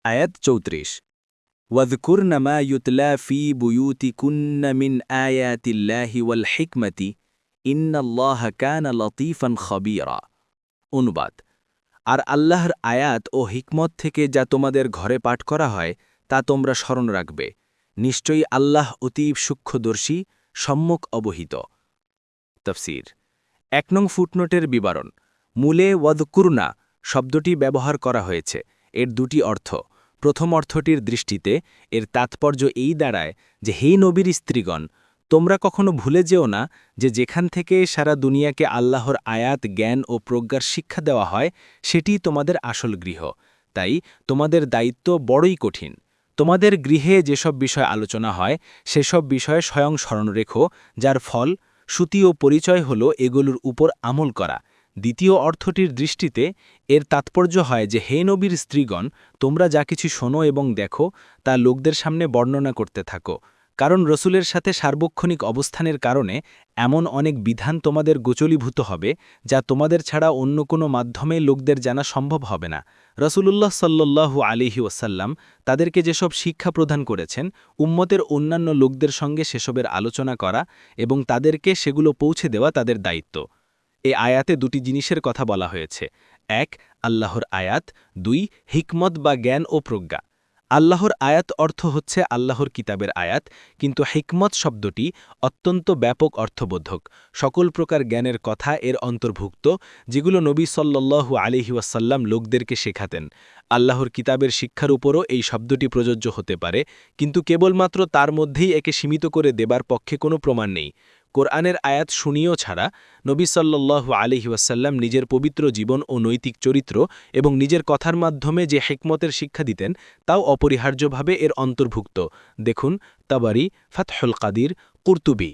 আয়াত ৩৪ ওয়াযকুরন মা ইউতলা ফি বুয়ুতিকুন্না মিন আয়াতিল্লাহি ওয়াল হিকমাতি ইন্নাল্লাহা কানা লতীফান খবীরা। অনুবাদ: আর আল্লাহর আয়াত ও হিকমত থেকে যা তোমাদের ঘরে পাঠ করা হয় তা তোমরা স্মরণ রাখবে। নিশ্চয়ই আল্লাহ অতীব সূক্ষ্মদর্শী, সম্যক অবহিত। তাফসীর। ১ নং ফুটনোটের বিবরণ। মূলে ওয়াযকুরনা শব্দটি ব্যবহার করা হয়েছে। এর দুটি অর্থ। প্রথম অর্থটির দৃষ্টিতে এর তাৎপর্য এই দাঁড়ায় যে, হে নবীর স্ত্রীগণ, তোমরা কখনো ভুলে যেও না যে যেখান থেকে সারা দুনিয়াকে আল্লাহর আয়াত, জ্ঞান ও প্রজ্ঞার শিক্ষা দেওয়া হয় সেটিই তোমাদের আসল গৃহ। তাই তোমাদের দায়িত্ব বড়ই কঠিন। তোমাদের গৃহে যেসব বিষয় আলোচনা হয় সেসব বিষয়ে স্বয়ং স্মরণ রেখো, যার ফল, শ্রুতি ও পরিচয় হল এগুলোর উপর আমল করা। দ্বিতীয় অর্থটির দৃষ্টিতে এর তাৎপর্য হয় যে, হে নবীর স্ত্রীগণ, তোমরা যা কিছু শোনো এবং দেখো তা লোকদের সামনে বর্ণনা করতে থাকো, কারণ রসুলের সাথে সার্বক্ষণিক অবস্থানের কারণে এমন অনেক বিধান তোমাদের গোচলীভূত হবে যা তোমাদের ছাড়া অন্য কোনো মাধ্যমে লোকদের জানা সম্ভব হবে না। রসুলুল্লাহ সাল্লাল্লাহু আলাইহি ওয়াসাল্লাম তাদেরকে যেসব শিক্ষা প্রদান করেছেন, উম্মতের অন্যান্য লোকদের সঙ্গে সেসবের আলোচনা করা এবং তাদেরকে সেগুলো পৌঁছে দেওয়া তাদের দায়িত্ব। এ আয়াতে দুটি জিনিসের কথা বলা হয়েছে: ১ আল্লাহর আয়াত, ২ হিকমত বা জ্ঞান ও প্রজ্ঞা। আল্লাহর আয়াত অর্থ হচ্ছে আল্লাহর কিতাবের আয়াত, কিন্তু হিকমত শব্দটি অত্যন্ত ব্যাপক অর্থবোধক। সকল প্রকার জ্ঞানের কথা এর অন্তর্ভুক্ত, যেগুলো নবী সাল্লাল্লাহু আলাইহি ওয়াসাল্লাম লোকদেরকে শেখাতেন। আল্লাহর কিতাবের শিক্ষার উপরও এই শব্দটি প্রযোজ্য হতে পারে, কিন্তু কেবলমাত্র তার মধ্যেই একে সীমিত করে দেবার পক্ষে কোনো প্রমাণ নেই। কোরআনের আয়াত শুনিয়েও ছাড়া নবী সাল্লাল্লাহু আলাইহি ওয়াসাল্লাম নিজের পবিত্র জীবন ও নৈতিক চরিত্র এবং নিজের কথার মাধ্যমে যে হিকমতের শিক্ষা দিতেন তাও অপরিহার্যভাবে এর অন্তর্ভুক্ত। দেখুন তাবারি, ফাতহুল কাদির, কুরতুবী।